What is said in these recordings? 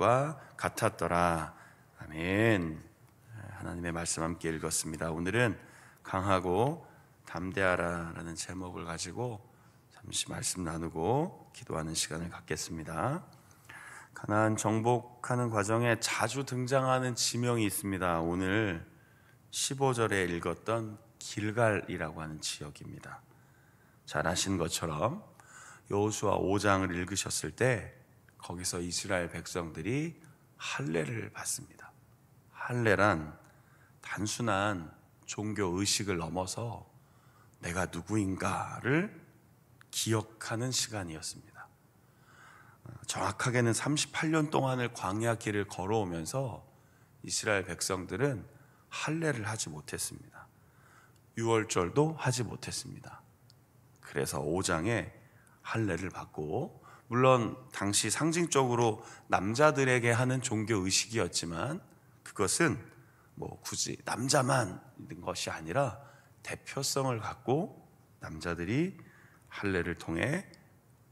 것과 같았더라. 아멘. 하나님의 말씀 함께 읽었습니다. 오늘은 강하고 담대하라라는 제목을 가지고 잠시 말씀 나누고 기도하는 시간을 갖겠습니다. 가나안 정복하는 과정에 자주 등장하는 지명이 있습니다. 오늘 15절에 읽었던 길갈이라고 하는 지역입니다. 잘 아시는 것처럼 여호수아 5장을 읽으셨을 때 거기서 이스라엘 백성들이 할례를 받습니다. 할례란 단순한 종교 의식을 넘어서 내가 누구인가를 기억하는 시간이었습니다. 정확하게는 38년 동안을 광야 길을 걸어오면서 이스라엘 백성들은 할례를 하지 못했습니다. 유월절도 하지 못했습니다. 그래서 5장에 할례를 받고, 물론 당시 상징적으로 남자들에게 하는 종교 의식이었지만 그것은 굳이 남자만 있는 것이 아니라 대표성을 갖고 남자들이 할례를 통해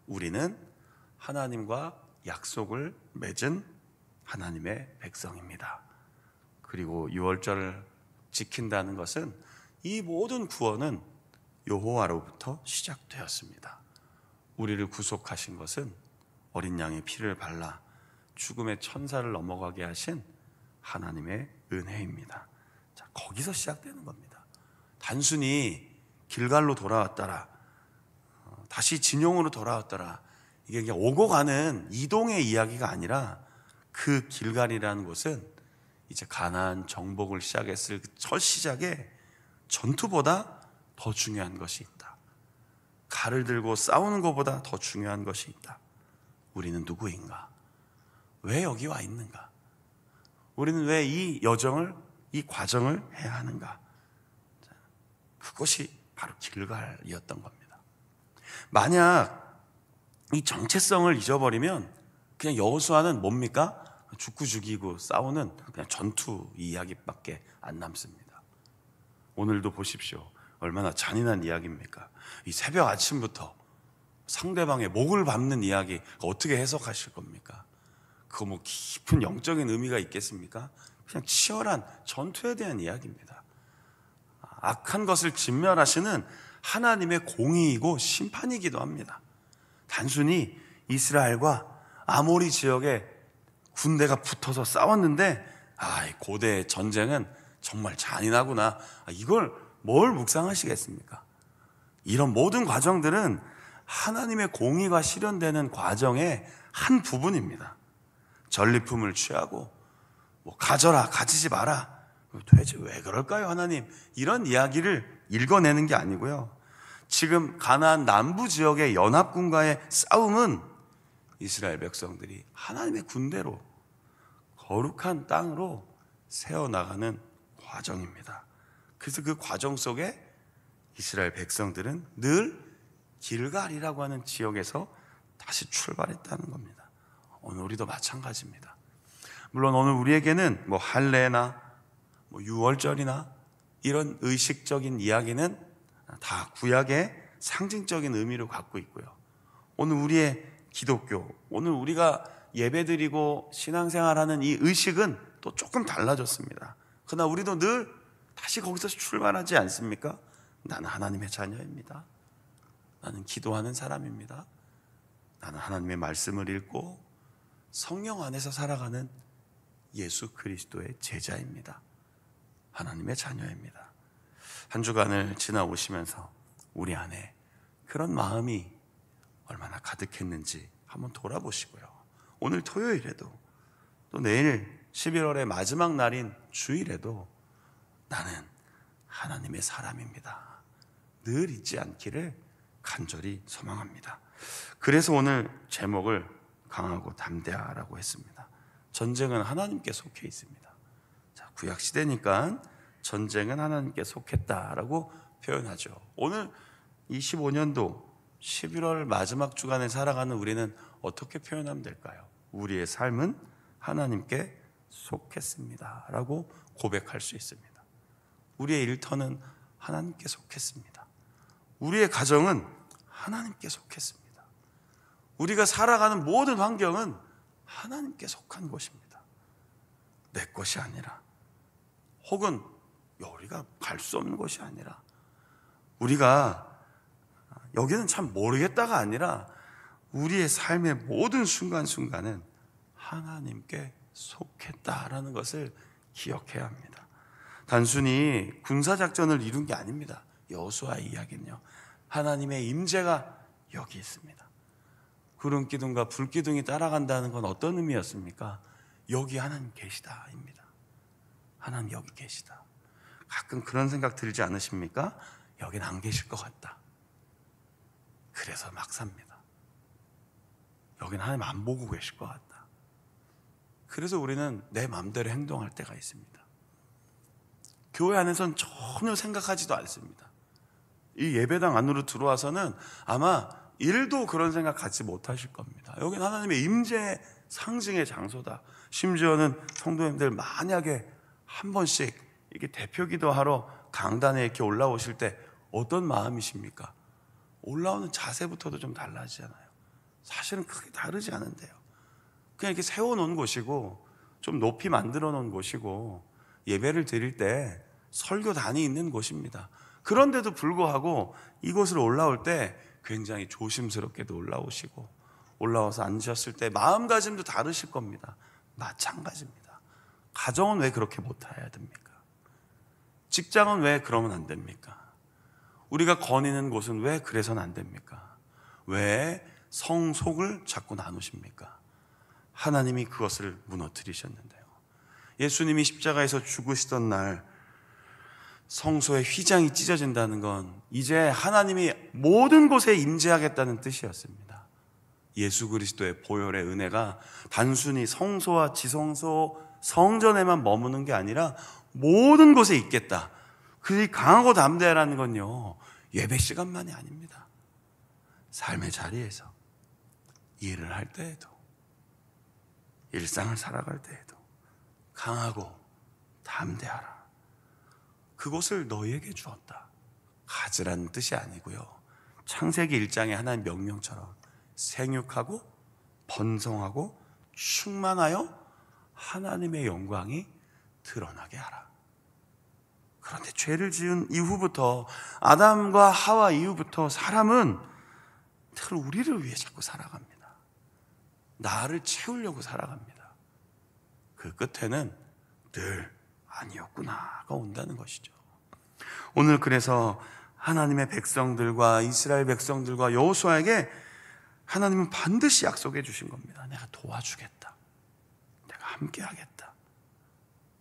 우리는 하나님과 약속을 맺은 하나님의 백성입니다. 그리고 유월절을 지킨다는 것은 이 모든 구원은 여호와로부터 시작되었습니다. 우리를 구속하신 것은 어린 양의 피를 발라 죽음의 천사를 넘어가게 하신 하나님의 은혜입니다. 자, 거기서 시작되는 겁니다. 단순히 길갈로 돌아왔더라, 다시 진용으로 돌아왔더라, 이게 그냥 오고 가는 이동의 이야기가 아니라 그 길갈이라는 곳은 이제 가나안 정복을 시작했을 첫 시작에 전투보다 더 중요한 것이 있다. 칼을 들고 싸우는 것보다 더 중요한 것이 있다. 우리는 누구인가? 왜 여기 와 있는가? 우리는 왜 이 여정을, 이 과정을 해야 하는가? 그것이 바로 길갈이었던 겁니다. 만약 이 정체성을 잊어버리면 그냥 여호수아는 뭡니까? 죽고 죽이고 싸우는 그냥 전투 이야기밖에 안 남습니다. 오늘도 보십시오. 얼마나 잔인한 이야기입니까? 이 새벽 아침부터 상대방의 목을 밟는 이야기 어떻게 해석하실 겁니까? 그거 깊은 영적인 의미가 있겠습니까? 그냥 치열한 전투에 대한 이야기입니다. 악한 것을 진멸하시는 하나님의 공의이고 심판이기도 합니다. 단순히 이스라엘과 아모리 지역에 군대가 붙어서 싸웠는데 고대 전쟁은 정말 잔인하구나, 이걸 뭘 묵상하시겠습니까? 이런 모든 과정들은 하나님의 공의가 실현되는 과정의 한 부분입니다. 전리품을 취하고 가져라, 가지지 마라, 도대체 왜 그럴까요 하나님? 이런 이야기를 읽어내는 게 아니고요, 지금 가나안 남부 지역의 연합군과의 싸움은 이스라엘 백성들이 하나님의 군대로 거룩한 땅으로 세워나가는 과정입니다. 그래서 그 과정 속에 이스라엘 백성들은 늘 길갈이라고 하는 지역에서 다시 출발했다는 겁니다. 오늘 우리도 마찬가지입니다. 물론 오늘 우리에게는 할례나 유월절이나 이런 의식적인 이야기는 다 구약의 상징적인 의미를 갖고 있고요, 오늘 우리의 기독교, 오늘 우리가 예배드리고 신앙생활하는 이 의식은 또 조금 달라졌습니다. 그러나 우리도 늘 다시 거기서 출발하지 않습니까? 나는 하나님의 자녀입니다. 나는 기도하는 사람입니다. 나는 하나님의 말씀을 읽고 성령 안에서 살아가는 예수 그리스도의 제자입니다. 하나님의 자녀입니다. 한 주간을 지나오시면서 우리 안에 그런 마음이 얼마나 가득했는지 한번 돌아보시고요, 오늘 토요일에도 또 내일 11월의 마지막 날인 주일에도 나는 하나님의 사람입니다, 늘 잊지 않기를 간절히 소망합니다. 그래서 오늘 제목을 강하고 담대하라고 했습니다. 전쟁은 하나님께 속해 있습니다. 자, 구약 시대니까 전쟁은 하나님께 속했다라고 표현하죠. 오늘 25년도 11월 마지막 주간에 살아가는 우리는 어떻게 표현하면 될까요? 우리의 삶은 하나님께 속했습니다 라고 고백할 수 있습니다. 우리의 일터는 하나님께 속했습니다. 우리의 가정은 하나님께 속했습니다. 우리가 살아가는 모든 환경은 하나님께 속한 곳입니다. 내 것이 아니라, 혹은 우리가 갈 수 없는 곳이 아니라, 우리가 여기는 참 모르겠다가 아니라 우리의 삶의 모든 순간순간은 하나님께 속했다라는 것을 기억해야 합니다. 단순히 군사작전을 이룬 게 아닙니다. 여호수아의 이야기는요, 하나님의 임재가 여기 있습니다. 구름기둥과 불기둥이 따라간다는 건 어떤 의미였습니까? 여기 하나님 계시다입니다. 하나님 여기 계시다. 가끔 그런 생각 들지 않으십니까? 여긴 안 계실 것 같다. 그래서 막 삽니다. 여긴 하나님 안 보고 계실 것 같다. 그래서 우리는 내 마음대로 행동할 때가 있습니다. 교회 안에서는 전혀 생각하지도 않습니다. 이 예배당 안으로 들어와서는 아마 1도 그런 생각 갖지 못하실 겁니다. 여긴 하나님의 임재 상징의 장소다. 심지어는 성도님들 만약에 한 번씩 이렇게 대표 기도하러 강단에 이렇게 올라오실 때 어떤 마음이십니까? 올라오는 자세부터도 좀 달라지잖아요. 사실은 크게 다르지 않은데요. 그냥 이렇게 세워놓은 곳이고 좀 높이 만들어 놓은 곳이고 예배를 드릴 때 설교단이 있는 곳입니다. 그런데도 불구하고 이곳을 올라올 때 굉장히 조심스럽게도 올라오시고, 올라와서 앉으셨을 때 마음가짐도 다르실 겁니다. 마찬가지입니다. 가정은 왜 그렇게 못해야 됩니까? 직장은 왜 그러면 안 됩니까? 우리가 거니는 곳은 왜 그래서는 안 됩니까? 왜 성속을 자꾸 나누십니까? 하나님이 그것을 무너뜨리셨는데요. 예수님이 십자가에서 죽으시던 날 성소의 휘장이 찢어진다는 건 이제 하나님이 모든 곳에 임재하겠다는 뜻이었습니다. 예수 그리스도의 보혈의 은혜가 단순히 성소와 지성소, 성전에만 머무는 게 아니라 모든 곳에 있겠다. 그리 강하고 담대하라는 건요, 예배 시간만이 아닙니다. 삶의 자리에서, 일을 할 때에도, 일상을 살아갈 때에도 강하고 담대하라. 그것을 너희에게 주었다. 가지라는 뜻이 아니고요, 창세기 1장의 하나님 명령처럼 생육하고 번성하고 충만하여 하나님의 영광이 드러나게 하라. 그런데 죄를 지은 이후부터, 아담과 하와 이후부터 사람은 늘 우리를 위해 자꾸 살아갑니다. 나를 채우려고 살아갑니다. 그 끝에는 늘 아니었구나가 온다는 것이죠. 오늘 그래서 하나님의 백성들과 이스라엘 백성들과 여호수아에게 하나님은 반드시 약속해 주신 겁니다. 내가 도와주겠다. 내가 함께하겠다.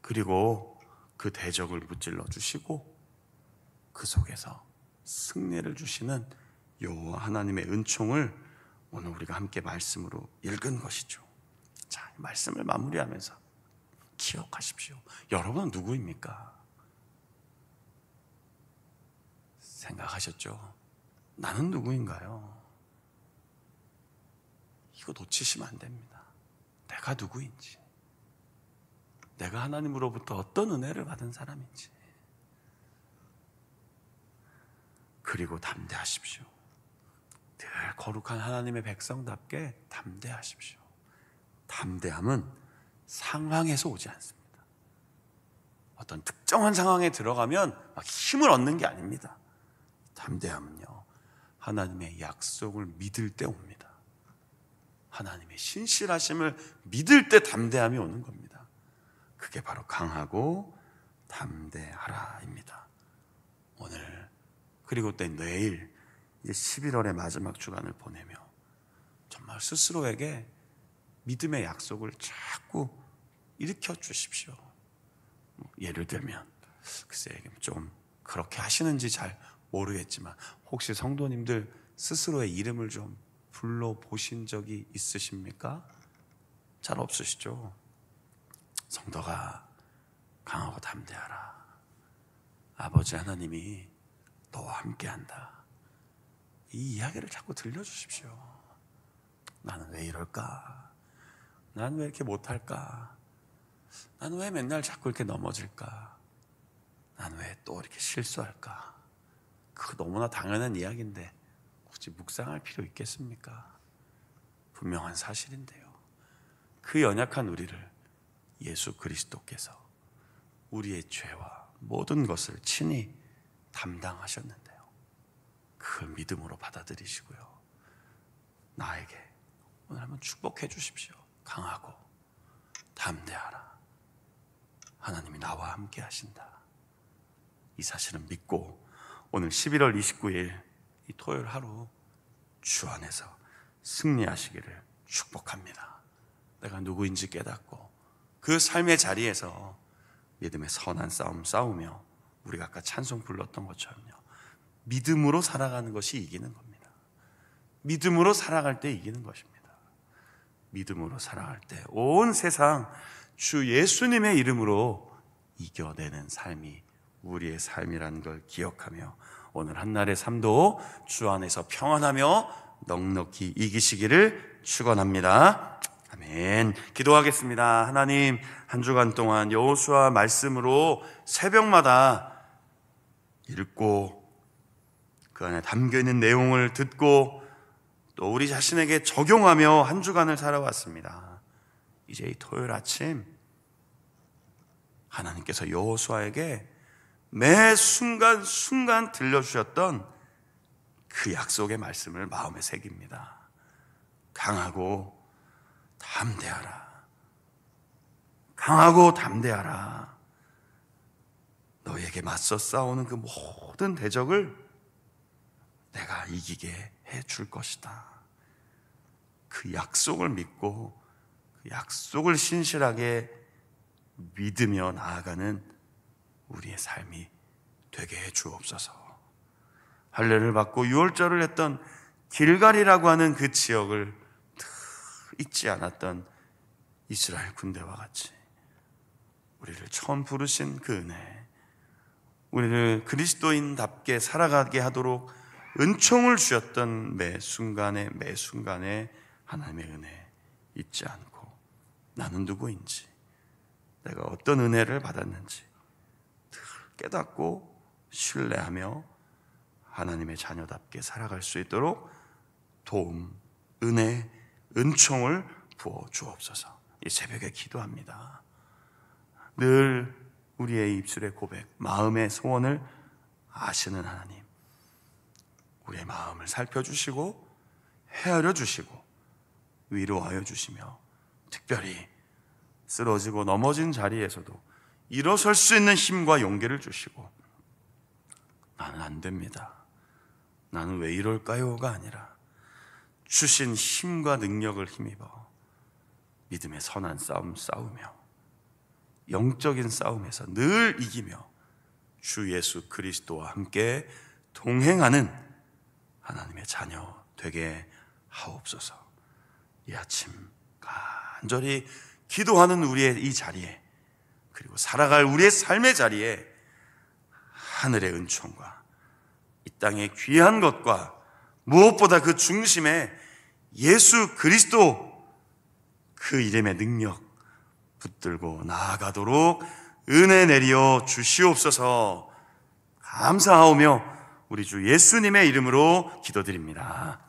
그리고 그 대적을 무찔러 주시고 그 속에서 승리를 주시는 여호와 하나님의 은총을 오늘 우리가 함께 말씀으로 읽은 것이죠. 자, 이 말씀을 마무리하면서 기억하십시오. 여러분은 누구입니까? 생각하셨죠? 나는 누구인가요? 이거 놓치시면 안 됩니다. 내가 누구인지, 내가 하나님으로부터 어떤 은혜를 받은 사람인지. 그리고 담대하십시오. 늘 거룩한 하나님의 백성답게 담대하십시오. 담대함은 상황에서 오지 않습니다. 어떤 특정한 상황에 들어가면 막 힘을 얻는 게 아닙니다. 담대함은요, 하나님의 약속을 믿을 때 옵니다. 하나님의 신실하심을 믿을 때 담대함이 오는 겁니다. 그게 바로 강하고 담대하라입니다. 오늘 그리고 또 내일 이제 11월의 마지막 주간을 보내며 정말 스스로에게 믿음의 약속을 자꾸 일으켜 주십시오. 예를 들면 글쎄 좀 그렇게 하시는지 잘 모르겠지만 혹시 성도님들 스스로의 이름을 좀 불러보신 적이 있으십니까? 잘 없으시죠? 성도가 강하고 담대하라. 아버지 하나님이 너와 함께한다. 이 이야기를 자꾸 들려주십시오. 나는 왜 이럴까? 나는 왜 이렇게 못할까? 나는 왜 맨날 자꾸 이렇게 넘어질까? 나는 왜 또 이렇게 실수할까? 그거 너무나 당연한 이야기인데 굳이 묵상할 필요 있겠습니까? 분명한 사실인데요. 그 연약한 우리를 예수 그리스도께서 우리의 죄와 모든 것을 친히 담당하셨는데요, 그 믿음으로 받아들이시고요, 나에게 오늘 한번 축복해 주십시오. 강하고 담대하라. 하나님이 나와 함께 하신다. 이 사실을 믿고 오늘 11월 29일 이 토요일 하루 주 안에서 승리하시기를 축복합니다. 내가 누구인지 깨닫고 그 삶의 자리에서 믿음의 선한 싸움 싸우며, 우리가 아까 찬송 불렀던 것처럼요, 믿음으로 살아가는 것이 이기는 겁니다. 믿음으로 살아갈 때 이기는 것입니다. 믿음으로 살아갈 때 온 세상 주 예수님의 이름으로 이겨내는 삶이 우리의 삶이라는 걸 기억하며 오늘 한날의 삶도 주 안에서 평안하며 넉넉히 이기시기를 축원합니다. 아멘. 기도하겠습니다. 하나님, 한 주간 동안 여호수아 말씀으로 새벽마다 읽고 그 안에 담겨있는 내용을 듣고 또 우리 자신에게 적용하며 한 주간을 살아왔습니다. 이제 이 토요일 아침 하나님께서 여호수아에게 매 순간순간 들려주셨던 그 약속의 말씀을 마음에 새깁니다. 강하고 담대하라. 강하고 담대하라. 너에게 맞서 싸우는 그 모든 대적을 내가 이기게 해줄 것이다. 그 약속을 믿고 그 약속을 신실하게 믿으며 나아가는 우리의 삶이 되게 해 주옵소서. 할례를 받고 유월절을 했던 길갈이라고 하는 그 지역을 잊지 않았던 이스라엘 군대와 같이 우리를 처음 부르신 그 은혜, 우리를 그리스도인답게 살아가게 하도록 은총을 주셨던 매 순간에 하나님의 은혜 잊지 않고 나는 누구인지, 내가 어떤 은혜를 받았는지 깨닫고 신뢰하며 하나님의 자녀답게 살아갈 수 있도록 도움, 은혜, 은총을 부어 주옵소서. 이 새벽에 기도합니다. 늘 우리의 입술의 고백, 마음의 소원을 아시는 하나님, 우리의 마음을 살펴주시고 헤아려 주시고 위로하여 주시며, 특별히 쓰러지고 넘어진 자리에서도 일어설 수 있는 힘과 용기를 주시고, 나는 안 됩니다, 나는 왜 이럴까요가 아니라 주신 힘과 능력을 힘입어 믿음의 선한 싸움 싸우며 영적인 싸움에서 늘 이기며 주 예수 그리스도와 함께 동행하는 하나님의 자녀 되게 하옵소서. 이 아침 간절히 기도하는 우리의 이 자리에, 그리고 살아갈 우리의 삶의 자리에 하늘의 은총과 이 땅의 귀한 것과 무엇보다 그 중심에 예수 그리스도 그 이름의 능력 붙들고 나아가도록 은혜 내려 주시옵소서. 감사하오며 우리 주 예수님의 이름으로 기도드립니다.